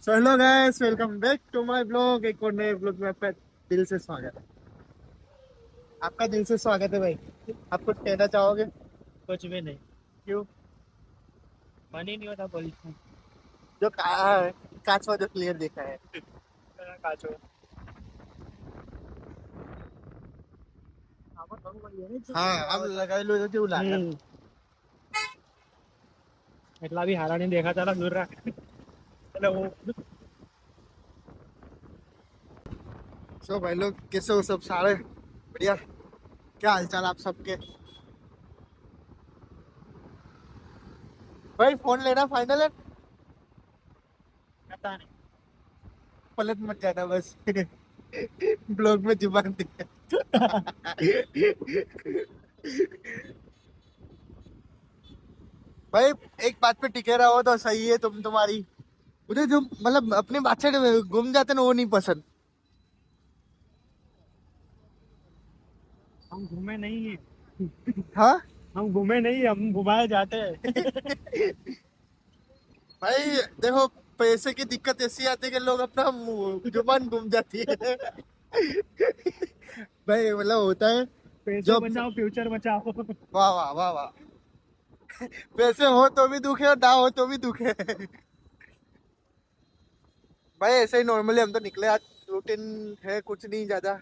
So hello guys, welcome back to my blog. एक और नए ब्लॉग में आपका दिल से स्वागत है। आपका दिल से स्वागत है भाई। आप कुछ कहना चाहोगे? कुछ भी नहीं। क्यों? मन ही नहीं होता बोलने जो कांच में जो क्लियर देखा है। का। काचो हाँ, अब लगा लो जो लाकर। એટલા બી હારા નહીં દેખાતા દૂર રાખ એટલે હું सो भाई लोग कैसे हो? सब सारे बढ़िया? क्या हालचाल आप सबके? भाई फोन लेना फाइनल है? पता नहीं। पलट मत जाना बस। ब्लॉग में जुबान दिखा। भाई एक बात पे टिके रहो तो सही है। तुम्हारी मुझे जो मतलब अपनी बात से गुम जाते ना, वो नहीं पसंद। हम घूमे नहीं हैं। हाँ। हम घूमे नहीं, हम घुमाए जाते हैं। भाई देखो, पैसे की दिक्कत ऐसी आती है कि लोग अपना जुबान गुम जाती है। भाई मतलब होता है जो पैसे अपने। बचाओ, फ्यूचर बचाओ। वाह वाह वाह वाह। पैसे हो तो भी दुख है और ना हो तो भी दुख है। भाई ऐसे ही नॉर्मली हम तो निकले आज। रूटीन है कुछ नहीं ज्यादा।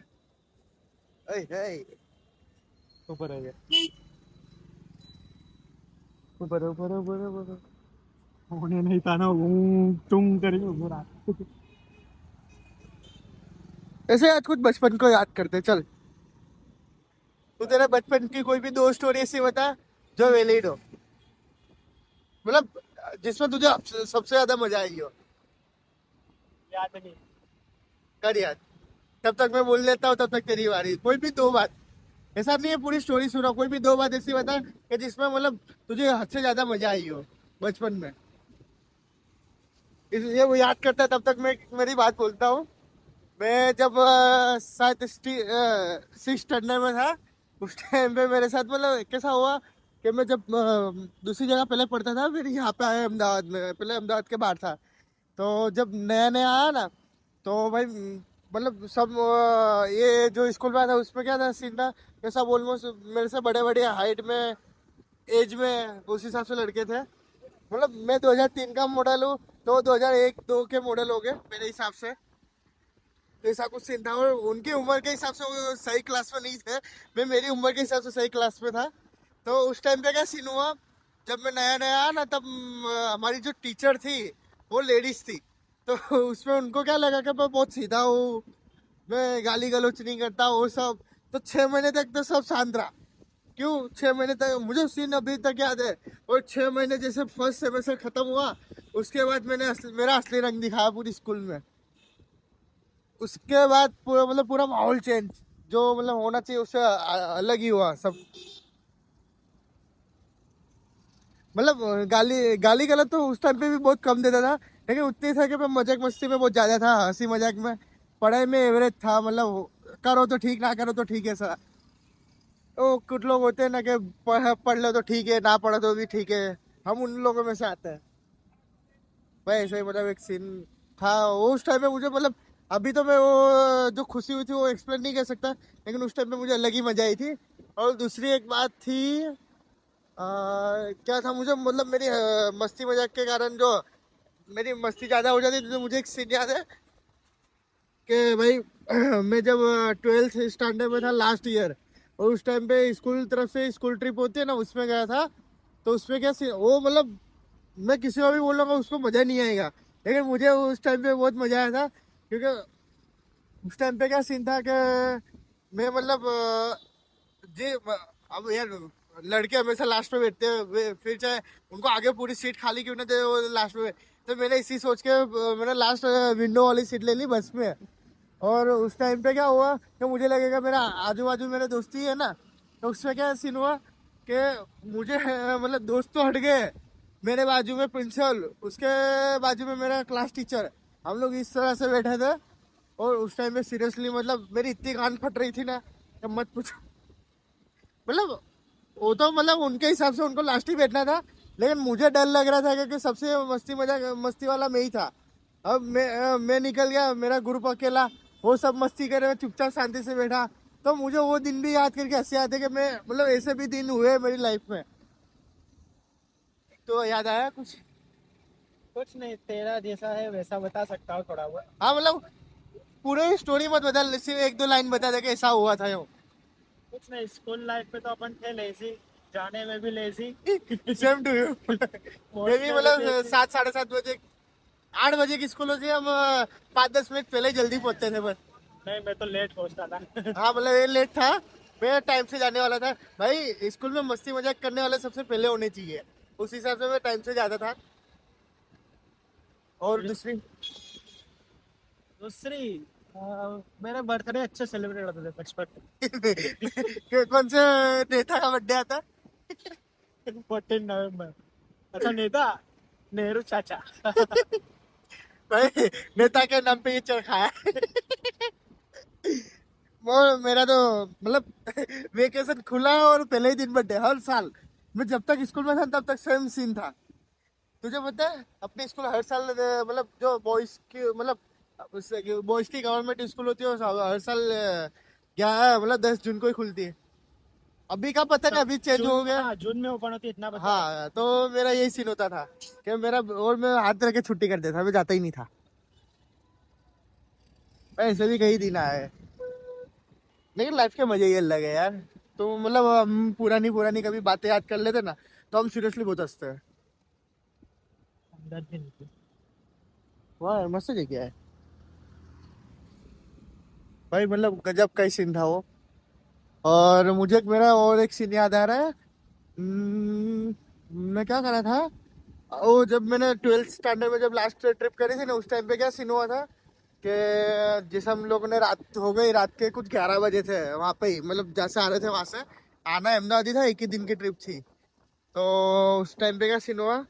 ऐ, ऐ, ऊपर है ये। ऊपर ऊपर ऊपर ऊपर होने नहीं था ना, हूँ तुम करी ऊपर आ। ऐसे आज कुछ बचपन को याद करते चल। तू तेरे बचपन की कोई भी दो स्टोरी ऐसी बता जो वैलिड हो, मतलब जिसमें तुझे सबसे ज्यादा मजा आई हो। याद नहीं। कर यार। तब तक मैं बोल लेता हूँ, तब तक तेरी बारी। कोई भी दो बात। ऐसा नहीं है पूरी स्टोरी सुना, कोई भी दो बात ऐसी बता कि जिसमें मतलब तुझे हद से ज्यादा मजा आई हो बचपन में। इसलिए वो याद करता है, तब तक मैं मेरी बात बोलता हूँ। मैं जब शायद सिक्स स्टैंडर्ड में था, उस टाइम पे मेरे साथ मतलब कैसा हुआ कि मैं जब दूसरी जगह पहले पढ़ता था, फिर यहाँ पे आया अहमदाबाद में। पहले अहमदाबाद के बाहर था। तो जब नया नया आया ना, तो भाई मतलब सब ये जो स्कूल में आया था उसमें क्या था सीन था कि सब ऑलमोस्ट मेरे से बड़े बड़े हाइट में, एज में, उस हिसाब से लड़के थे। मतलब मैं 2003 का मॉडल हूँ, तो 2001-2 के मॉडल हो गए मेरे हिसाब से। तो ऐसा कुछ सीन था, और उनकी उम्र के हिसाब से वो सही क्लास में नहीं थे। मैं मेरी उम्र के हिसाब से सही क्लास में था। तो उस टाइम पे क्या सीन हुआ, जब मैं नया नया आया ना, तब हमारी जो टीचर थी वो लेडीज थी। तो उसमें उनको क्या लगा कि मैं बहुत सीधा हूँ, मैं गाली गलौज नहीं करता वो सब। तो 6 महीने तक तो सब शांत रहा। क्यों? 6 महीने तक मुझे सीन अभी तक याद है। और 6 महीने जैसे फर्स्ट सेमेस्टर खत्म हुआ, उसके बाद मैंने मेरा असली रंग दिखाया पूरी स्कूल में। उसके बाद पूरा मतलब पूरा माहौल चेंज, जो मतलब होना चाहिए उससे अलग ही हुआ सब। मतलब गाली गाली गलत तो उस टाइम पे भी बहुत कम देता था, लेकिन उतनी था कि मैं मजाक मस्ती में बहुत ज्यादा था, हंसी मजाक में। पढ़ाई में एवरेज था, मतलब करो तो ठीक, ना करो तो ठीक है सर। तो कुछ लोग होते हैं ना कि पढ़ लो तो ठीक है, ना पढ़ो तो भी ठीक है। हम उन लोगों में से आते हैं। भाई ऐसे ही मतलब एक सीन था उस टाइम में मुझे, मतलब अभी तो मैं वो जो खुशी हुई थी वो एक्सप्लेन नहीं कर सकता, लेकिन उस टाइम में मुझे अलग ही मजा आई थी। और दूसरी एक बात थी, क्या था, मुझे मतलब मेरी मस्ती मजाक के कारण जो मेरी मस्ती ज्यादा हो जाती थी, तो मुझे एक सीन याद है कि भाई मैं जब 12th स्टैंडर्ड में था, लास्ट ईयर, और उस टाइम पे स्कूल तरफ से स्कूल ट्रिप होती है ना, उसमें गया था। तो उसमें क्या सीन वो, मतलब मैं किसी को भी बोलूँगा उसको मजा नहीं आएगा, लेकिन मुझे उस टाइम पे बहुत मजा आया था। क्योंकि उस टाइम पे क्या सीन था कि मैं मतलब जी अब यार, लड़के हमेशा लास्ट में बैठते हैं, फिर चाहे उनको आगे पूरी सीट खाली क्यों ना दे, वो लास्ट में। तो मैंने इसी सोच के मैंने लास्ट विंडो वाली सीट ले ली बस में। और उस टाइम पे क्या हुआ कि मुझे लगेगा मेरा आजू बाजू मेरे दोस्ती है ना, तो उसमें क्या सीन हुआ कि मुझे मतलब दोस्त तो हट गए, मेरे बाजू में प्रिंसिपल, उसके बाजू में मेरा क्लास टीचर, हम लोग इस तरह से बैठे थे। और उस टाइम पे सीरियसली मतलब मेरी इतनी कान फट रही थी ना कि मत पूछो। मतलब वो तो मतलब उनके हिसाब से उनको लास्ट ही बैठना था, लेकिन मुझे डर लग रहा था क्योंकि सबसे मस्ती वाला मैं ही था। अब मैं निकल गया, मेरा ग्रुप अकेला, वो सब मस्ती करे, मैं चुपचाप शांति से बैठा। तो मुझे वो दिन भी याद करके हंसी आते कि मैं मतलब ऐसे भी दिन हुए मेरी लाइफ में। तो याद आया कुछ? कुछ नहीं, तेरा जैसा है वैसा बता सकता हूँ थोड़ा बहुत। हाँ मतलब पूरे स्टोरी मत बता, सिर्फ एक दो लाइन बता दे कि ऐसा हुआ था यो। कुछ नहीं, स्कूल लाइफ में तो अपन थे लेजी, जाने में भी लेजी, सेम टू यू। मैं भी पहुंचने में भी मतलब ऐसे। 7 साढ़े 7 बजे, 8 बजे की स्कूल होती है, हम 5-10 मिनट पहले ही जल्दी पहुंचते थे बस। नहीं, मैं तो लेट पहुंचता था। हाँ मतलब ये लेट था, मैं टाइम से जाने वाला था। भाई स्कूल में मस्ती मजाक करने वाले सबसे पहले होने चाहिए, उस हिसाब से मैं टाइम से जाता था। और दूसरी दूसरी, मेरे बर्थडे अच्छे सेलिब्रेट होते थे बचपन कौन से नेता का बर्थडे आता? में। 14 नवंबर। अच्छा, नेता नेहरू चाचा। भाई नेता के नाम पे ये चरखा है। वो मेरा तो मतलब वेकेशन खुला और पहले ही दिन बर्थडे हर साल। मैं जब तक स्कूल में था तब तक सेम सीन था। तुझे पता है अपने स्कूल हर साल मतलब जो बॉयज की मतलब बॉयज की गवर्नमेंट स्कूल होती है वो हर साल क्या है मतलब 10 जून को ही खुलती है। अभी का पता नहीं, सब अभी चेंज हो जून, गया। हाँ जून में ओपन होती है, इतना पता है। हाँ तो मेरा यही सीन होता था कि मेरा और मैं हाथ रख के छुट्टी कर देता था, मैं जाता ही नहीं था। ऐसे भी कई दिन आए, लेकिन लाइफ के मजे ही अलग है यार। तो मतलब हम पुरानी पुरानी कभी बातें याद कर लेते ना, तो हम सीरियसली बहुत हंसते हैं। अंदर भी नहीं। वाह मस्त जगह है भाई, मतलब गजब का ही सीन था वो। और मुझे मेरा और एक सीन याद आ रहा है। हम्म, मैं क्या करा था, वो जब मैंने 12th स्टैंडर्ड में जब लास्ट ट्रिप करी थी ना, उस टाइम पे क्या सीन हुआ था कि जैसे हम लोगों ने रात हो गई, रात के कुछ 11 बजे थे वहां पे ही, मतलब जैसे आ रहे थे वहां से, आना अहमदाबाद ही था, एक ही दिन की ट्रिप थी। तो उस टाइम पे क्या सीन हुआ,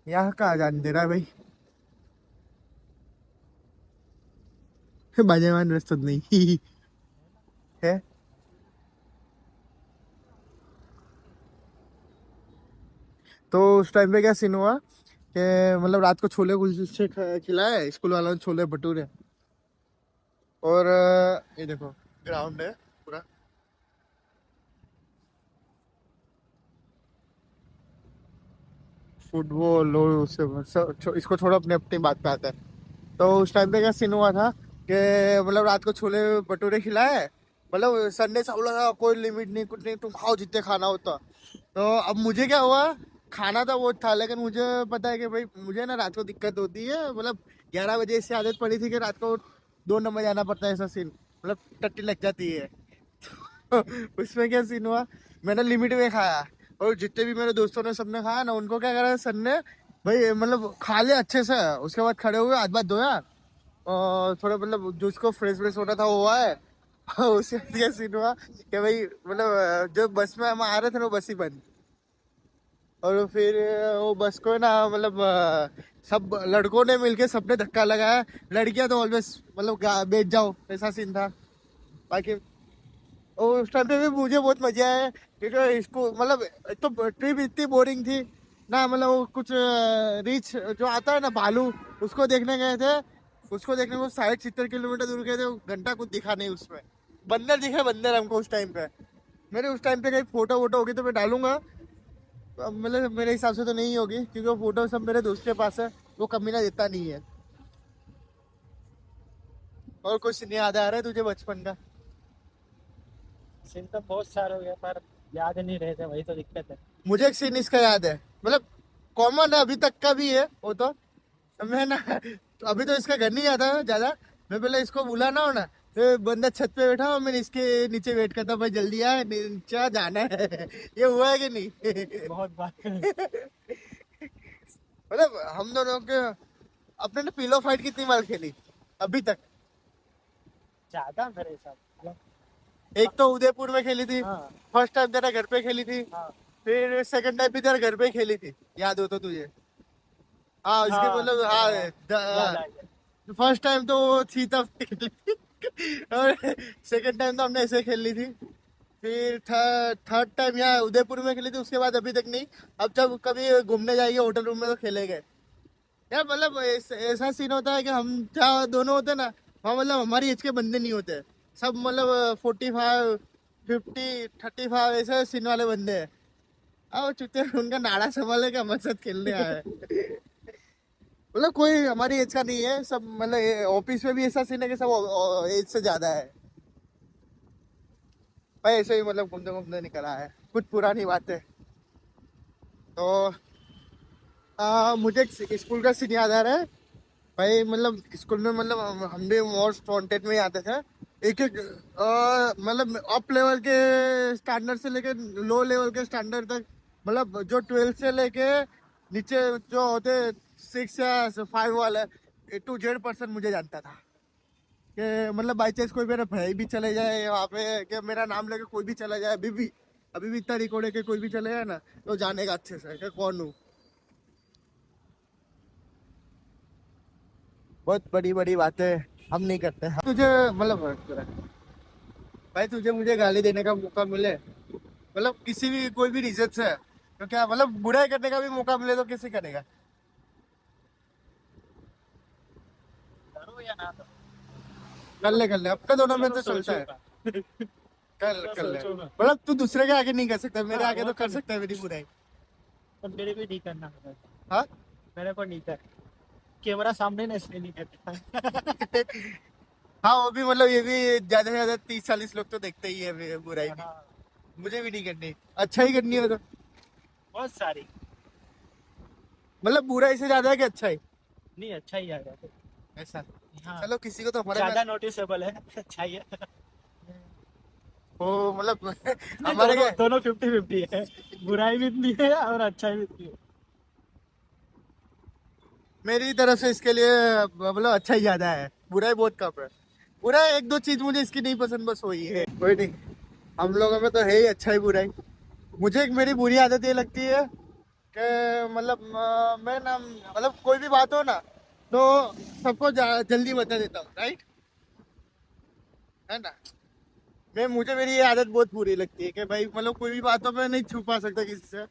यहाँ कहाँ जान दे रहा है भाई। बाजेवान रस्त नहीं है। तो उस टाइम पे क्या सीन हुआ कि मतलब रात को छोले कुलचे खिलाए स्कूल वालों ने, छोले भटूरे। और ये देखो ग्राउंड है पूरा। फुटबॉल और उससे इसको छोड़ो, अपने अपनी बात पे आता है। तो उस टाइम पे क्या सीन हुआ था कि मतलब रात को छोले भटूरे खिलाए, मतलब सर ने सब बोला था कोई लिमिट नहीं कुछ नहीं, तुम खाओ जितने खाना होता। तो अब मुझे क्या हुआ, खाना तो वो था, लेकिन मुझे पता है कि भाई मुझे ना रात को दिक्कत होती है, मतलब 11 बजे से आदत पड़ी थी कि रात को 2 नंबर जाना पड़ता है, ऐसा सीन मतलब टट्टी लग जाती है। उसमें क्या सीन हुआ, मैंने लिमिट में खाया, और जितने भी मेरे दोस्तों ने सबने खाया ना, उनको क्या करा सर ने, भाई मतलब खा लिया अच्छे से, उसके बाद खड़े हुए हाथ बात धोया, और थोड़ा मतलब जो उसको फ्रेश फ्रेश होना था वो हुआ है। उसके बाद क्या सीन हुआ कि भाई मतलब जो बस में हम आ रहे थे ना, वो बस ही बंद। और फिर वो बस को ना मतलब सब लड़कों ने मिलके सबने धक्का लगाया, लड़कियां तो ऑलवेज मतलब बैठ जाओ, ऐसा सीन था। बाकी और उस टाइम पे भी मुझे बहुत मजा आया, क्योंकि इसको मतलब एक तो ट्रिप इतनी बोरिंग थी ना, मतलब वो कुछ रीच जो आता है ना भालू, उसको देखने गए थे। उसको देखने को 60-70 किलोमीटर दूर गए थे, वो घंटा कुछ दिखा नहीं उसमें। बंदर दिखे, बंदर हमको उस टाइम पे। मेरे उस टाइम पे कहीं फोटो वोटो होगी तो मैं डालूंगा। अब मतलब मेरे हिसाब से तो नहीं होगी, क्योंकि वो फोटो सब मेरे दोस्त के पास है, वो कमीना देता नहीं है। और कुछ नहीं याद आ रहा है तुझे बचपन का? सीन तो बहुत सारे हो गए, पर याद नहीं रहे थे, वही तो दिक्कत है। मुझे एक सीन इसका याद है, मतलब कॉमन है, अभी तक का भी है वो तो। मैं ना अभी तो इसका घर नहीं आता ज्यादा, मैं पहले इसको बुलाना हो ना, तो बंदा छत पे बैठा हो, मैंने इसके नीचे वेट करता, भाई जल्दी आ नीचे जाना है। ये हुआ है कि नहीं? बहुत बार। मतलब हम दोनों के अपने ने पिलो फाइट कितनी बार खेली अभी तक? ज्यादा मेरे हिसाब से। एक तो उदयपुर में खेली थी, हाँ फर्स्ट टाइम तेरा घर पे खेली थी, हाँ फिर सेकंड टाइम भी तेरा घर पे ही खेली थी, याद हो तो तुझे? हाँ इसके हाँ, मतलब हाँ याद आ गया। फर्स्ट टाइम तो वो थी तब खेली थी। और सेकंड टाइम तो हमने ऐसे खेल ली थी। फिर थर्ड टाइम यहाँ उदयपुर में खेली थी, उसके बाद अभी तक नहीं। अब जब कभी घूमने जाएंगे होटल रूम में तो खेलेंगे। यार मतलब ऐसा सीन होता है कि हम जहाँ दोनों होते हैं ना, वहाँ मतलब हमारी एज के बंदे नहीं होते, सब मतलब 45 50 35 ऐसे सीन वाले बंदे हैं। अब चुते उनका नाड़ा संभालने का मकसद खेलने आया है। मतलब कोई हमारी एज का नहीं है, सब मतलब ऑफिस में भी ऐसा सीन है कि सब एज से ज्यादा है भाई, ऐसे ही मतलब घूमते घूमते निकला है कुछ पुरानी बातें। तो मुझे एक स्कूल का सीन याद आ रहा है भाई, मतलब स्कूल में मतलब हम भी मोस्ट वांटेड में ही आते थे। एक एक मतलब अप लेवल के स्टैंडर्ड से लेके लो लेवल के स्टैंडर्ड तक, मतलब जो 12 से लेके नीचे जो होते 6 या 5 वाले A to Z पर्सन मुझे जानता था कि मतलब बाई चांस कोई मेरा भाई भी चले जाए वहाँ पे, कि मेरा नाम लेके कोई भी चला जाए, अभी भी इतना रिकॉर्ड है कि कोई भी चले जाए ना तो जानेगा अच्छे से कि कौन हूँ। बहुत बड़ी बड़ी बातें हम नहीं करते। तुझे मतलब भाई तुझे मुझे गाली देने का मौका मिले, मतलब किसी भी कोई भी रीजन से, तो क्या मतलब बुराई करने का भी मौका मिले तो कैसे करेगा? करो या ना करो, कर ले अपने दोनों में चलो तो चलता है। सोचूंगा। चलो कर ले, सोचूंगा। मतलब तू दूसरे के आगे नहीं कर सकता, मेरे हाँ आगे वो तो तो कर नहीं, सकता है मेरी बुराई। पर मेरे को नहीं करना है। हाँ। मेरे को नहीं कर, कैमरा सामने ना इसलिए नहीं करता। हाँ वो भी मतलब ये भी ज्यादा से ज्यादा 30 40 लोग तो देखते ही है बुराई भी। हाँ, मुझे भी नहीं करनी, अच्छा ही करनी है तो। बहुत सारी। मतलब बुराई से ज्यादा है कि अच्छा ही? नहीं अच्छा ही आ गया। ऐसा? हाँ, चलो किसी को तो हमारे में ज्यादा नोटिसेबल है। अच्छा ही है। वो मतलब नहीं, हमारे दोनों के दोनों 50-50 है। बुराई भी इतनी है और अच्छाई भी इतनी है। मेरी तरफ से इसके लिए मतलब अच्छा ही ज्यादा है, बुराई बहुत कम है। बुराई एक दो चीज मुझे इसकी नहीं पसंद, बस वही है, कोई नहीं। हम लोगों में तो है ही अच्छा ही बुराई। मुझे एक मेरी बुरी आदत ये लगती है कि मतलब मैं ना मतलब कोई भी बात हो ना तो सबको जल्दी बता देता हूँ, राइट है ना? मैं मुझे मेरी ये आदत बहुत बुरी लगती है कि भाई मतलब कोई भी बात हो मैं नहीं छुपा सकता किसी से।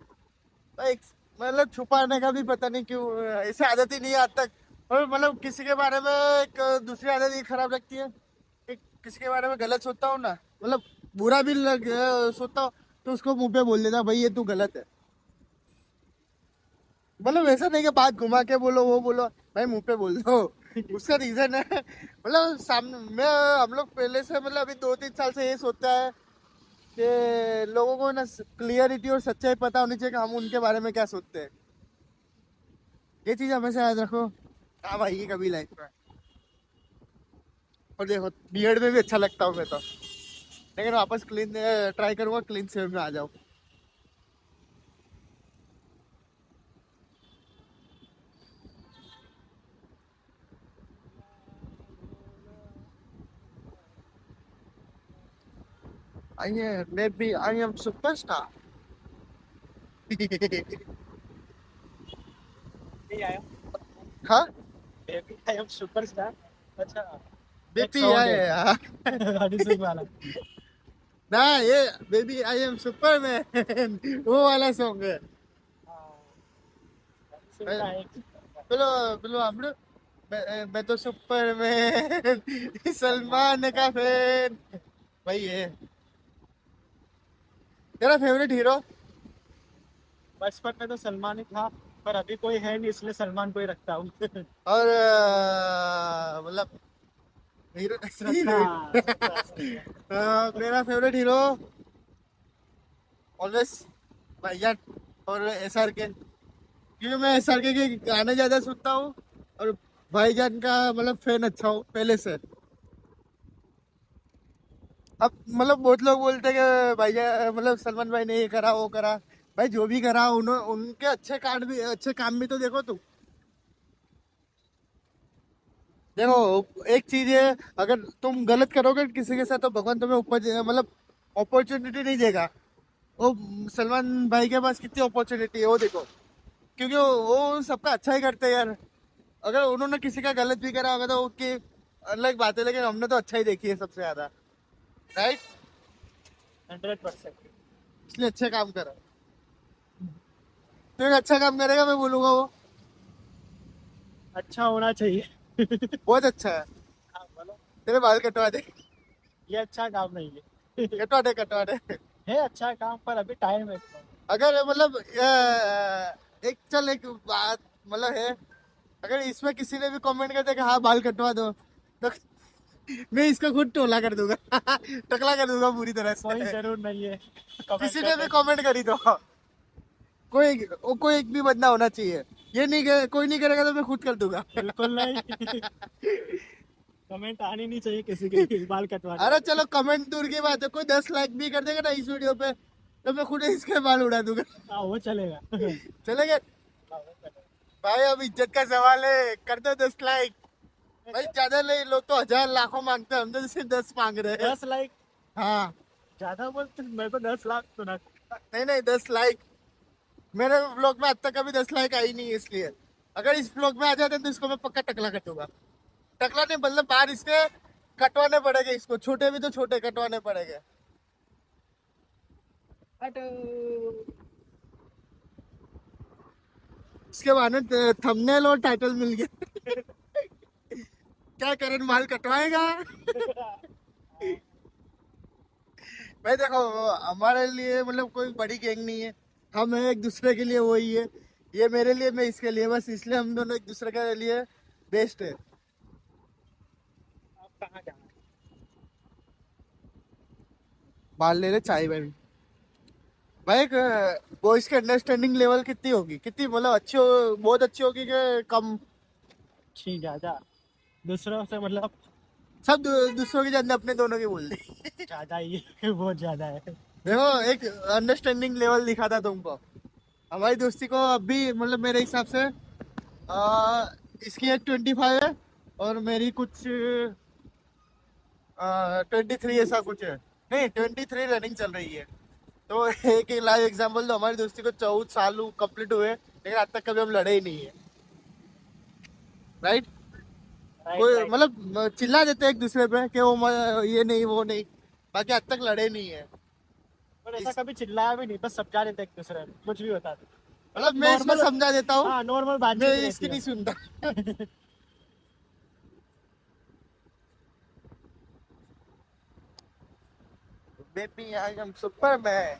एक मतलब छुपाने का भी पता नहीं क्यों ऐसे आदत ही नहीं है आज तक। और मतलब किसी के बारे में एक दूसरी आदत ये खराब लगती है कि किसी के बारे में गलत सोचता हूँ ना, मतलब बुरा भी सोचता हूँ तो उसको मुंह पे बोल देता भाई ये तू गलत है। मतलब ऐसा नहीं कि बात घुमा के बोलो वो बोलो, भाई मुंह पे बोल दो। उसका रीजन है मतलब सामने मैं हम लोग पहले से मतलब अभी 2 3 साल से ये सोचता है कि लोगों को ना क्लियरिटी और सच्चाई पता होनी चाहिए कि हम उनके बारे में क्या सोचते हैं। ये चीज हमेशा याद रखो, काम आएगी कभी लाइफ में। और देखो बियर्ड में भी अच्छा लगता हूँ मैं तो, लेकिन वापस क्लीन ट्राई करूंगा क्लीन शेव में आ जाओ। I may be I am superstar. नहीं आया। हाँ बेबी आई एम सुपरस्टार। अच्छा, एक बेबी सॉन्ग आए है। यार। हनी सिंह वाला। ना ये बेबी आई एम सुपरमैन वो वाला सॉन्ग है। हाँ, हनी सिंह का एक। बोलो बोलो हम लोग, मैं तो सुपरमैन सलमान का फैन। भाई ये तेरा फेवरेट हीरो? बचपन में तो सलमान ही था, पर अभी कोई है नहीं इसलिए सलमान को ही रखता हूँ। और मतलब हीरो श्रद्धा। श्रद्धा सही है। मेरा फेवरेट हीरो ऑलवेज भाईजान और एसआर के, क्योंकि मैं एसआर के गाने ज्यादा सुनता हूँ और भाईजान का मतलब फैन अच्छा हूँ पहले से। अब मतलब बहुत लोग बोलते हैं कि भाईजान मतलब सलमान भाई ने ये करा वो करा, भाई जो भी करा उनके अच्छे कार्ड भी अच्छे काम भी तो देखो तुम। देखो एक चीज है, अगर तुम गलत करोगे किसी के साथ तो भगवान तुम्हें ऊपर मतलब अपॉर्चुनिटी नहीं देगा। वो सलमान भाई के पास कितनी अपॉर्चुनिटी है वो देखो, क्योंकि वो सबका अच्छा ही करते हैं यार। अगर उन्होंने किसी का गलत भी करा होगा तो उसकी अलग बात है, लेकिन हमने तो अच्छा ही देखी है सबसे ज्यादा, राइट? 100%। इसलिए अच्छे काम करो, तो एक अच्छा काम करेगा मैं बोलूंगा वो। अच्छा होना चाहिए। बहुत अच्छा है। हाँ, बोलो। तेरे बाल कटवा दे। ये अच्छा काम नहीं है। कटवा दे कटवा दे। है अच्छा काम, पर अभी टाइम है इसको। अगर मतलब एक चल एक बात मतलब है, अगर इसमें किसी ने भी कमेंट कर दिया कि हाँ बाल कटवा दो, तो मैं इसका खुद टोला कर दूंगा। टकला कर दूंगा पूरी तरह कोई से। जरूर नहीं है कमेंट किसी ने भी करने की। कमेंट करी तो कोई एक भी बंदा होना चाहिए। ये नहीं कोई नहीं करेगा तो मैं खुद कर दूंगा। बिल्कुल नहीं। कमेंट आनी नहीं चाहिए किसी के बाल कटवाने अरे वाले। चलो कमेंट दूर की बात है, कोई 10 लाइक भी कर देगा ना इस वीडियो पे, तो मैं खुद ही इसके बाल उड़ा दूंगा। हाँ वो चलेगा। हाँ, चलेगा। वो चलेगा। भाई अब इज्जत का सवाल है, कर दो 10 लाइक। भाई ज्यादा नहीं, लोग तो 1000 लाखों मांगते हैं, हम तो सिर्फ 10 मांग रहे हैं। 10 लाइक हाँ। ज्यादा बोलते, मेरे को 10 लाख सुना। नहीं नहीं 10 लाइक। मेरे व्लॉग में आज तक कभी 10 लाइक आई नहीं है, इसलिए अगर इस व्लॉग में आ जाते तो इसको मैं पक्का टकला कर दूंगा। टकला नहीं मतलब बाहर इसके कटवाने पड़ेंगे, इसको छोटे भी तो छोटे कटवाने पड़ेंगे। इसके बाद थंबनेल और टाइटल मिल गया। क्या करण माल कटवाएगा। भाई देखो, हमारे लिए मतलब कोई बड़ी गैंग नहीं है, हम हैं एक दूसरे के लिए वही है। ये मेरे लिए, मैं इसके लिए, बस इसलिए हम दोनों एक दूसरे के लिए बेस्ट है। आप कहाँ जा रहे हैं? बाल ले ले चाय भाई। भाई बॉयज की अंडरस्टैंडिंग लेवल कितनी होगी, कितनी मतलब अच्छी हो, बहुत अच्छी होगी कि कम। छी ज्यादा। दूसरों से मतलब सब दूसरों की जानते, अपने दोनों की बोल दी। ज्यादा ही है, बहुत ज्यादा है। देखो एक अंडरस्टैंडिंग लेवल दिखा था तुमको। हमारी दोस्ती को अभी मतलब मेरे हिसाब से इसकी एज 25 है और मेरी कुछ 23 ऐसा कुछ है। नहीं 23 रनिंग चल रही है। तो एक लाइव एग्जांपल, तो हमारी दोस्ती को 14 साल कंप्लीट हुए लेकिन आज तक कभी हम लड़े ही नहीं है। राइट। राइट कोई राइट। मतलब चिल्ला देते हैं एक दूसरे पे कि वो ये नहीं वो नहीं, बाकी आज तक लड़े नहीं है। पर ऐसा इस कभी चिल्लाया भी नहीं, बस समझा देते एक दूसरे को, कुछ भी होता था। मतलब मतलब मैं इसमें नॉर्मल। समझा देता हूँ, हाँ नॉर्मल मैं बातचीत रहती इसकी है। नहीं सुनता। Baby I am Superman.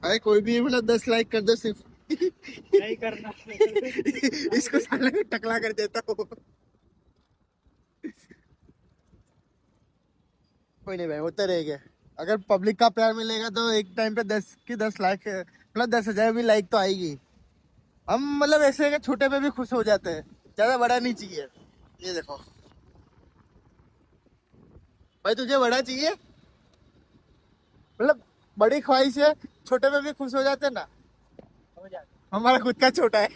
भाई कोई भी मतलब 10 लाइक कर दो सिर्फ। नहीं करना। इसको साला में टकला कर देता हूँ। कोई नहीं भाई, होते रहेगा। अगर पब्लिक का प्यार मिलेगा तो एक टाइम पे 10 की 10 लाख मतलब 10,000 भी लाइक तो आएगी। हम मतलब ऐसे है कि छोटे पे भी खुश हो जाते हैं, ज्यादा बड़ा नहीं चाहिए। ये देखो भाई, तुझे बड़ा चाहिए मतलब बड़ी ख्वाहिश है, छोटे पे भी खुश हो जाते हैं ना। हो जाता। हमारा खुद का छोटा है।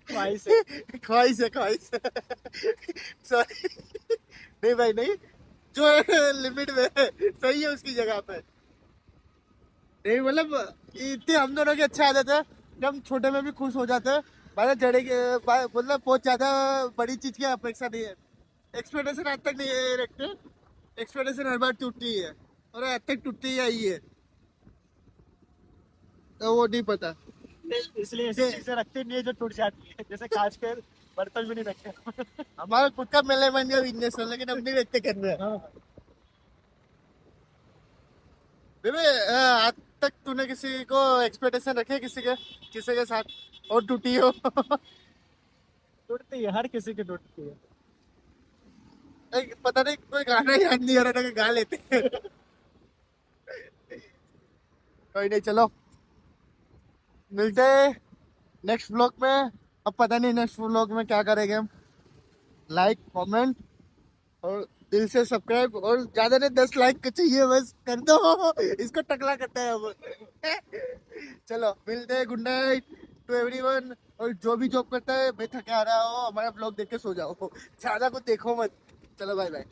ख्वाहिश है। ख्वाहिश है ख्वाहिश। सॉरी। नहीं भाई नहीं, जो लिमिट में है, सही है उसकी जगह पे। नहीं मतलब इतनी हम दोनों की अच्छी आदत है कि हम छोटे में भी खुश हो जाते हैं। मतलब मतलब बहुत ज्यादा बड़ी चीज की अपेक्षा नहीं है, एक्सपेक्टेशन आज तक नहीं रखते। एक्सपेक्टेशन हर बार टूटती है और आज तक टूटती ही आई है, तो वो नहीं पता। इसलिए ऐसी कि चीजें रखते नहीं है जो टूट जाती है, जैसे कांच के बर्तन भी नहीं रखते। हमारा खुद का मैनेजमेंट का बिजनेस है लेकिन हम नहीं व्यक्त कर रहे हैं। हाँ। बेबे आज तक तूने किसी को एक्सपेक्टेशन रखे किसी के साथ और टूटी हो? टूटती है, हर किसी की टूटती है। पता नहीं कोई गाना याद नहीं आ रहा था कि गा लेते हैं। कोई नहीं, चलो मिलते हैं नेक्स्ट व्लॉग में। अब पता नहीं नेक्स्ट व्लॉग में क्या करेंगे हम। लाइक कमेंट और दिल से सब्सक्राइब, और ज्यादा नहीं 10 लाइक चाहिए बस, कर दो। इसको टकला करते हैं अब। चलो मिलते हैं, गुड नाइट टू एवरीवन। और जो भी जॉब करता है, मैं थके आ रहा हो, हमारा ब्लॉग देख के सो जाओ, ज्यादा कुछ देखो मत। चलो बाय बाय।